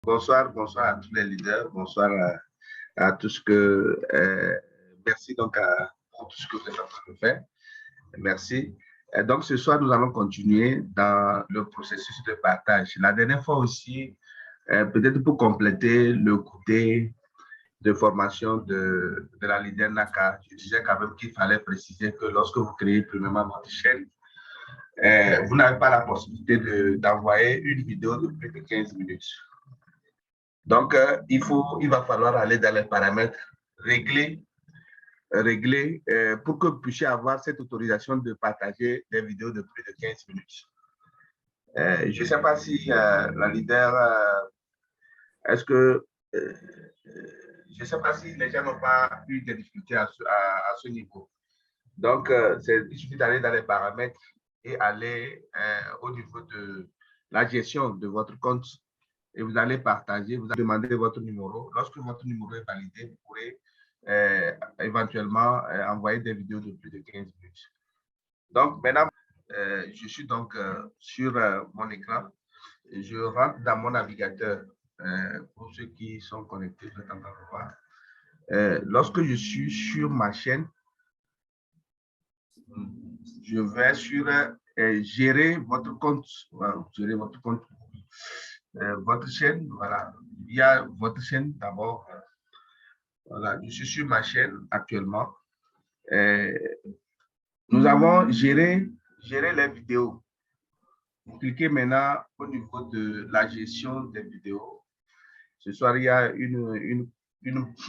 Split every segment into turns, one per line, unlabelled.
Bonsoir, bonsoir à tous les leaders, bonsoir à tout ce que, merci donc pour tout ce que vous êtes en train de faire. Merci. Donc ce soir, nous allons continuer dans le processus de partage. La dernière fois aussi, peut-être pour compléter le côté de formation de la leader NACA, je disais quand même qu'il fallait préciser que lorsque vous créez premièrement votre chaîne, vous n'avez pas la possibilité d'envoyer une vidéo de plus de 15 minutes. Donc, il va falloir aller dans les paramètres, régler pour que vous puissiez avoir cette autorisation de partager des vidéos de plus de 15 minutes. Je ne sais pas si la leader, est-ce que, je ne sais pas si les gens n'ont pas eu des difficultés à ce niveau. Donc, il suffit d'aller dans les paramètres et aller au niveau de la gestion de votre compte. Et vous allez partager, vous allez demander votre numéro. Lorsque votre numéro est validé, vous pourrez éventuellement envoyer des vidéos de plus de 15 minutes. Donc, maintenant, je suis donc sur mon écran. Je rentre dans mon navigateur. Pour ceux qui sont connectés, je vais voir. Lorsque je suis sur ma chaîne, je vais sur gérer votre compte. Voilà, gérer votre compte. Votre chaîne, voilà. Il y a votre chaîne d'abord. Voilà, je suis sur ma chaîne actuellement. Nous avons géré les vidéos. Vous cliquez maintenant au niveau de la gestion des vidéos. Ce soir, il y a une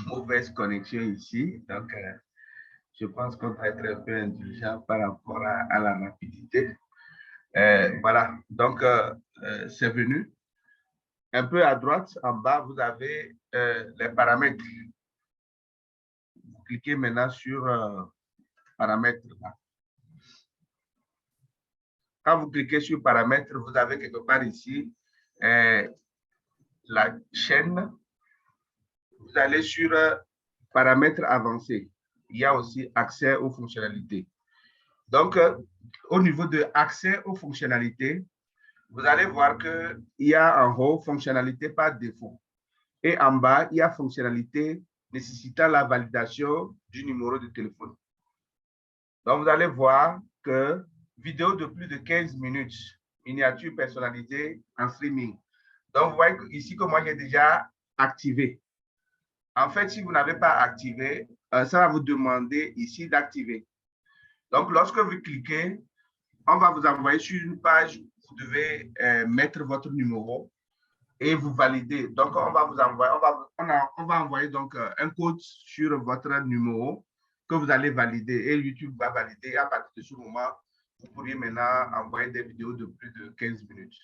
mauvaise connexion ici. Donc, je pense qu'on va être un peu intelligent par rapport à la rapidité. Voilà, donc c'est venu. Un peu à droite, en bas, vous avez les paramètres. Vous cliquez maintenant sur paramètres. Là. Quand vous cliquez sur paramètres, vous avez quelque part ici la chaîne. Vous allez sur paramètres avancés. Il y a aussi accès aux fonctionnalités. Donc, au niveau de accès aux fonctionnalités, vous allez voir qu'il y a en haut fonctionnalité par défaut. Et en bas, il y a fonctionnalité nécessitant la validation du numéro de téléphone. Donc, vous allez voir que vidéo de plus de 15 minutes, miniature personnalisée en streaming. Donc, vous voyez ici que moi, j'ai déjà activé. En fait, si vous n'avez pas activé, ça va vous demander ici d'activer. Donc, lorsque vous cliquez, on va vous envoyer sur une page, vous devez mettre votre numéro et vous valider. Donc, on va vous envoyer, on va envoyer donc un code sur votre numéro que vous allez valider et YouTube va valider. Et à partir de ce moment, vous pourriez maintenant envoyer des vidéos de plus de 15 minutes.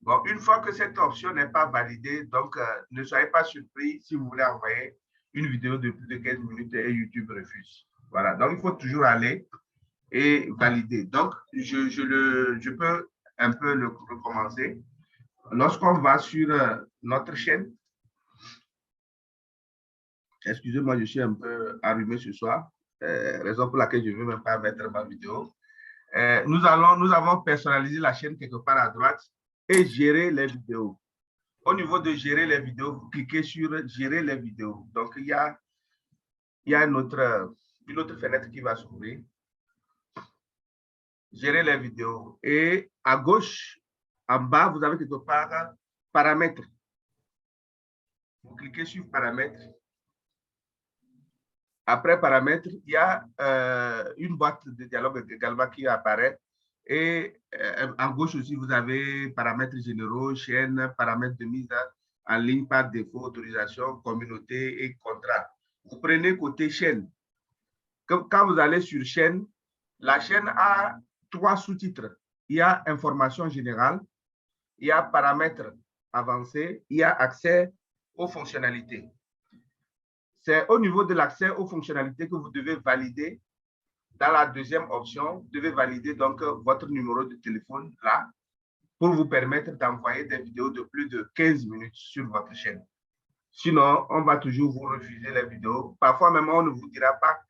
Bon, une fois que cette option n'est pas validée, donc ne soyez pas surpris si vous voulez envoyer une vidéo de plus de 15 minutes et YouTube refuse. Voilà, donc il faut toujours aller et valider. Donc, je peux un peu le recommencer. Lorsqu'on va sur notre chaîne, excusez-moi, je suis un peu allumé ce soir, raison pour laquelle je ne veux même pas mettre ma vidéo. Nous avons personnalisé la chaîne quelque part à droite et gérer les vidéos. Au niveau de gérer les vidéos, vous cliquez sur gérer les vidéos. Donc, il y a une autre fenêtre qui va s'ouvrir. Gérer les vidéos. Et à gauche, en bas, vous avez quelque part paramètres. Vous cliquez sur paramètres. Après paramètres, il y a une boîte de dialogue également qui apparaît. Et en gauche aussi, vous avez paramètres généraux, chaîne, paramètres de mise en ligne par défaut, autorisation, communauté et contrat. Vous prenez côté chaîne. Quand vous allez sur chaîne, la chaîne a 3 sous-titres. Il y a information générale, il y a paramètres avancés, il y a accès aux fonctionnalités. C'est au niveau de l'accès aux fonctionnalités que vous devez valider. Dans la deuxième option, vous devez valider donc votre numéro de téléphone là pour vous permettre d'envoyer des vidéos de plus de 15 minutes sur votre chaîne. Sinon, on va toujours vous refuser les vidéos. Parfois même, on ne vous dira pas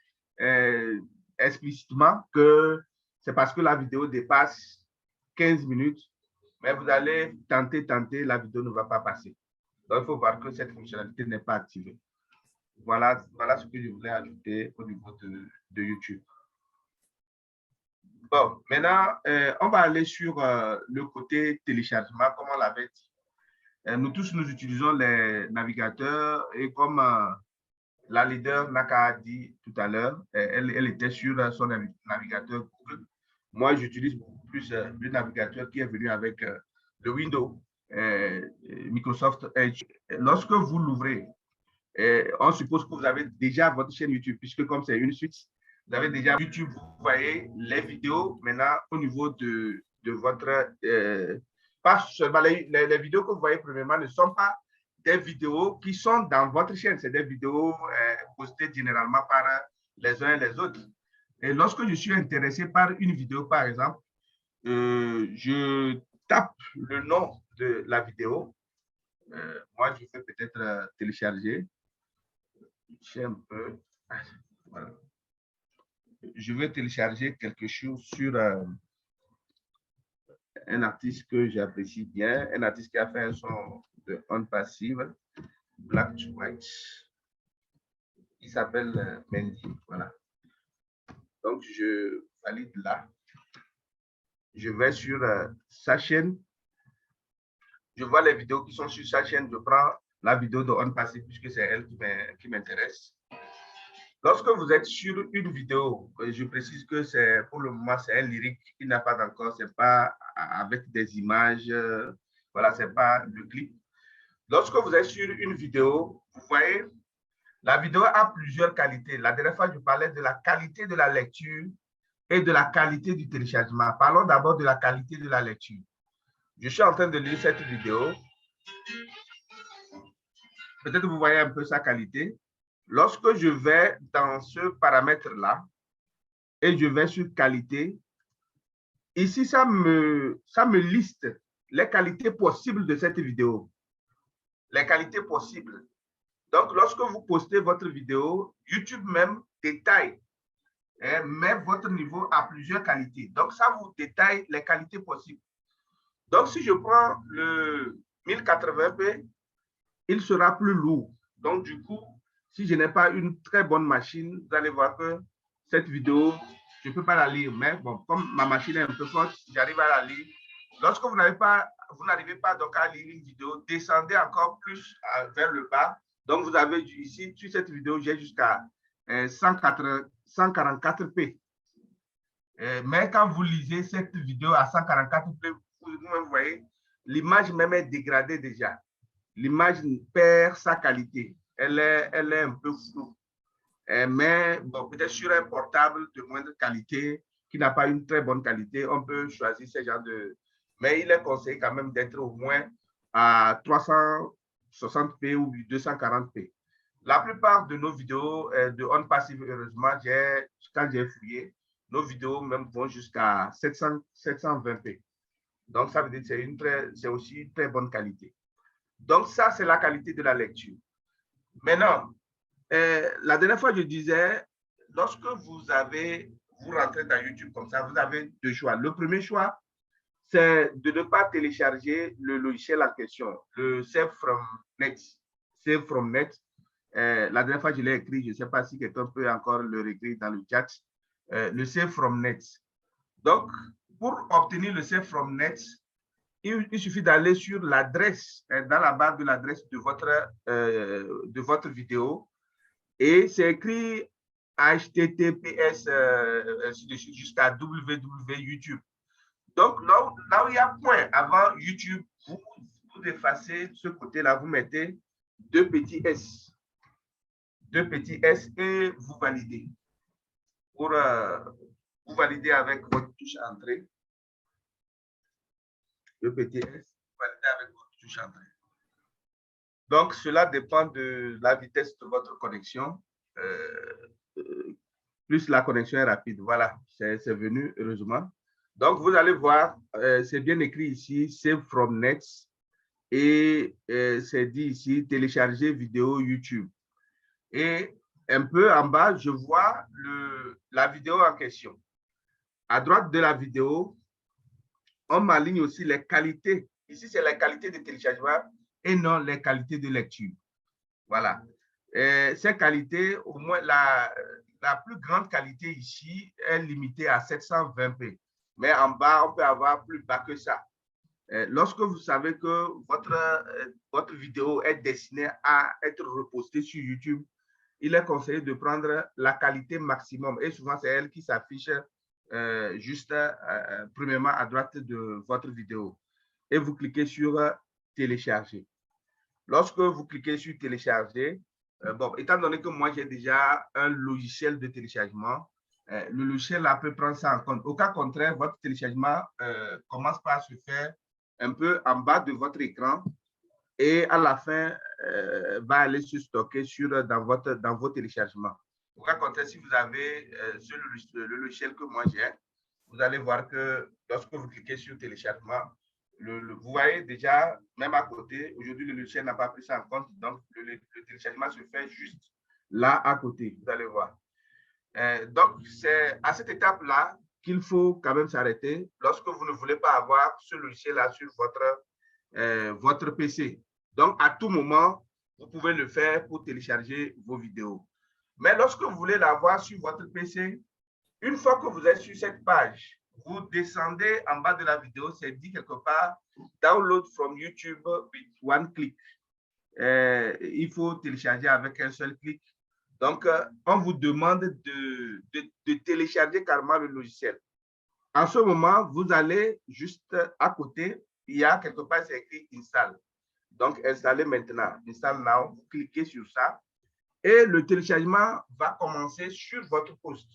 explicitement que c'est parce que la vidéo dépasse 15 minutes, mais vous allez tenter, la vidéo ne va pas passer. Donc, il faut voir que cette fonctionnalité n'est pas activée. Voilà ce que je voulais ajouter au niveau de YouTube. Bon, maintenant, on va aller sur le côté téléchargement, comme on l'avait dit. Nous tous, nous utilisons les navigateurs et comme la leader Naka a dit tout à l'heure, elle était sur son navigateur Google. Moi, j'utilise beaucoup plus le navigateur qui est venu avec le Windows, Microsoft Edge. Lorsque vous l'ouvrez, on suppose que vous avez déjà votre chaîne YouTube, puisque comme c'est une suite, vous avez déjà YouTube, vous voyez les vidéos maintenant au niveau de votre... pas seulement les vidéos que vous voyez premièrement ne sont pas des vidéos qui sont dans votre chaîne, c'est des vidéos postées généralement par les uns et les autres. Et lorsque je suis intéressé par une vidéo, par exemple, je tape le nom de la vidéo. Moi, je vais peut-être télécharger. Un peu. Voilà. Je vais télécharger quelque chose sur un artiste que j'apprécie bien, un artiste qui a fait un son de on passive, Black to White. Il s'appelle Mendy. Voilà. Donc, je valide là. Je vais sur sa chaîne. Je vois les vidéos qui sont sur sa chaîne. Je prends la vidéo de on passive puisque c'est elle qui m'intéresse. Lorsque vous êtes sur une vidéo, je précise que c'est pour le moment, c'est un lyrique qui n'a pas encore, c'est pas avec des images, voilà, c'est pas le clip. Lorsque vous êtes sur une vidéo, vous voyez, la vidéo a plusieurs qualités. La dernière fois, je parlais de la qualité de la lecture et de la qualité du téléchargement. Parlons d'abord de la qualité de la lecture. Je suis en train de lire cette vidéo. Peut-être vous voyez un peu sa qualité. Lorsque je vais dans ce paramètre-là et je vais sur qualité, ici, ça me liste les qualités possibles de cette vidéo. Les qualités possibles. Donc, lorsque vous postez votre vidéo, YouTube même détaille, met votre niveau à plusieurs qualités. Donc, ça vous détaille les qualités possibles. Donc, si je prends le 1080p, il sera plus lourd. Donc, du coup, si je n'ai pas une très bonne machine, vous allez voir que cette vidéo, je ne peux pas la lire. Mais bon, comme ma machine est un peu forte, j'arrive à la lire. Lorsque vous n'arrivez pas donc à lire une vidéo, descendez encore plus vers le bas. Donc, vous avez ici, sur cette vidéo, j'ai jusqu'à 144p. Mais quand vous lisez cette vidéo à 144p, vous voyez, l'image même est dégradée déjà. L'image perd sa qualité. Elle est un peu floue. Mais bon, peut-être sur un portable de moindre qualité, qui n'a pas une très bonne qualité, on peut choisir ce genre de... Mais il est conseillé quand même d'être au moins à 360p ou 240p. La plupart de nos vidéos de On Passive, heureusement, quand j'ai fouillé, nos vidéos même vont jusqu'à 720p. Donc, ça veut dire que c'est aussi une très bonne qualité. Donc, ça, c'est la qualité de la lecture. Maintenant, la dernière fois, je disais, lorsque vous rentrez dans YouTube comme ça, vous avez deux choix. Le premier choix, c'est de ne pas télécharger le logiciel en question, le Save from Net. Save from Net. La dernière fois, je l'ai écrit, je ne sais pas si quelqu'un peut encore le réécrire dans le chat. Le Save from Net. Donc, pour obtenir le Save from Net, il suffit d'aller sur l'adresse, dans la barre de l'adresse de votre vidéo, et c'est écrit HTTPS jusqu'à www.youtube. Donc, là où il y a point avant YouTube, vous effacez ce côté-là, vous mettez deux petits S. Deux petits S et vous validez. Pour vous valider avec votre touche entrée. Le petit S, validé avec votre touche entrée. Donc, cela dépend de la vitesse de votre connexion. Plus la connexion est rapide. Voilà, c'est venu, heureusement. Donc, vous allez voir, c'est bien écrit ici, Save from Net. Et c'est dit ici, télécharger vidéo YouTube. Et un peu en bas, je vois la vidéo en question. À droite de la vidéo, on m'aligne aussi les qualités. Ici, c'est la qualité de téléchargement et non les qualités de lecture. Voilà. Ces qualités, au moins la plus grande qualité ici est limitée à 720p. Mais en bas, on peut avoir plus bas que ça. Lorsque vous savez que votre vidéo est destinée à être repostée sur YouTube, il est conseillé de prendre la qualité maximum. Et souvent, c'est elle qui s'affiche juste premièrement à droite de votre vidéo. Et vous cliquez sur télécharger. Lorsque vous cliquez sur télécharger, bon, étant donné que moi, j'ai déjà un logiciel de téléchargement, le logiciel là peut prendre ça en compte. Au cas contraire, votre téléchargement commence par se faire un peu en bas de votre écran et à la fin, va aller se stocker dans vos téléchargements. Au cas contraire, si vous avez le logiciel que moi j'ai, vous allez voir que lorsque vous cliquez sur téléchargement, vous voyez déjà, même à côté, aujourd'hui, le logiciel n'a pas pris ça en compte, donc le téléchargement se fait juste là à côté, vous allez voir. Donc, c'est à cette étape-là qu'il faut quand même s'arrêter lorsque vous ne voulez pas avoir ce logiciel-là sur votre PC. Donc, à tout moment, vous pouvez le faire pour télécharger vos vidéos. Mais lorsque vous voulez l'avoir sur votre PC, une fois que vous êtes sur cette page, vous descendez en bas de la vidéo, c'est dit quelque part, download from YouTube with one click. Il faut télécharger avec un seul clic. Donc, on vous demande de télécharger carrément le logiciel. En ce moment, vous allez juste à côté, il y a quelque part, c'est écrit install. Donc, installez maintenant. Install now, vous cliquez sur ça et le téléchargement va commencer sur votre poste.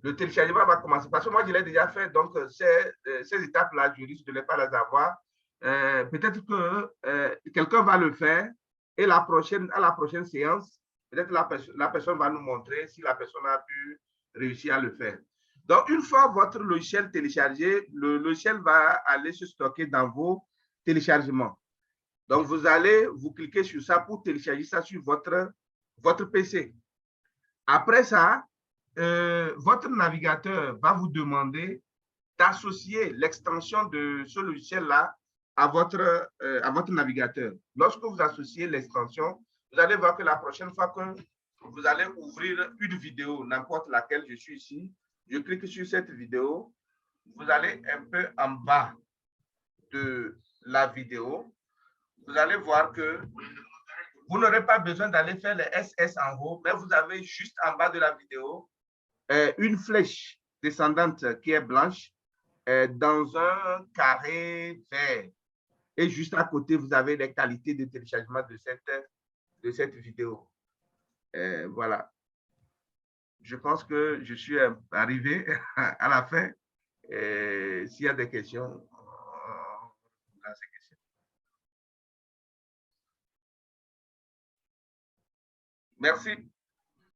Le téléchargement va commencer parce que moi, je l'ai déjà fait. Donc, ces étapes-là, je risque de ne pas les avoir. Peut-être que quelqu'un va le faire et à la prochaine séance, peut-être la personne va nous montrer si la personne a pu réussir à le faire. Donc, une fois votre logiciel téléchargé, le logiciel va aller se stocker dans vos téléchargements. Donc, vous cliquez sur ça pour télécharger ça sur votre PC. Après ça, votre navigateur va vous demander d'associer l'extension de ce logiciel-là à votre navigateur. Lorsque vous associez l'extension, vous allez voir que la prochaine fois que vous allez ouvrir une vidéo, n'importe laquelle, je suis ici, je clique sur cette vidéo, vous allez un peu en bas de la vidéo, vous allez voir que vous n'aurez pas besoin d'aller faire les SS en haut, mais vous avez juste en bas de la vidéo une flèche descendante qui est blanche dans un carré vert. Et juste à côté, vous avez les qualités de téléchargement de cette vidéo. Voilà. Je pense que je suis arrivé à la fin. S'il y a des questions, on a ces questions. Merci.